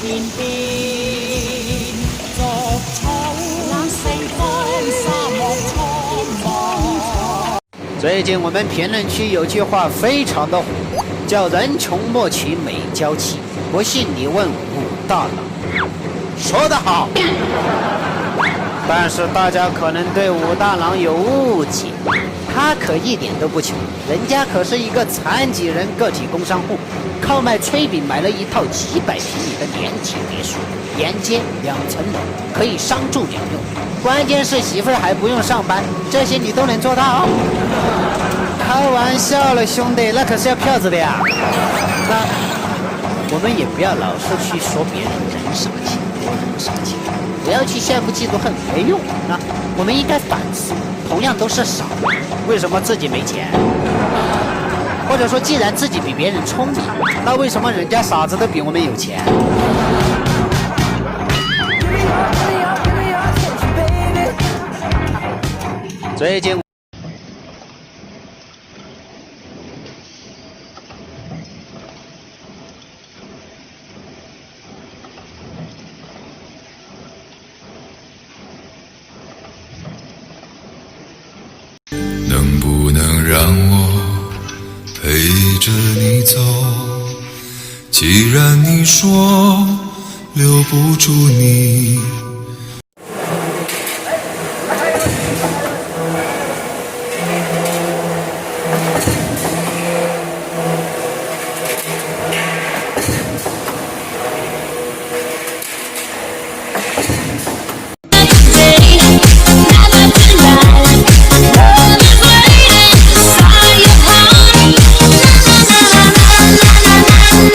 天边，逐草四方，沙漠苍茫。最近我们评论区有句话非常的火，叫“人穷莫娶美娇妻，不信你问武大郎”。说得好，但是大家可能对武大郎有误解，他可一点都不穷，人家可是一个残疾人个体工商户，靠卖炊饼买了一套几百平米的连体别墅，沿街2层楼，可以商住两用。关键是媳妇儿还不用上班，这些你都能做到？开玩笑了，兄弟，那可是要票子的呀。那我们也不要老是去说别人人傻钱多人傻钱，不要去羡慕嫉妒恨，没用。那我们应该反思，同样都是傻，为什么自己没钱？或者说，既然自己比别人聪明，那为什么人家傻子都比我们有钱？最近能不能让我陪着你走？既然你说留不住你，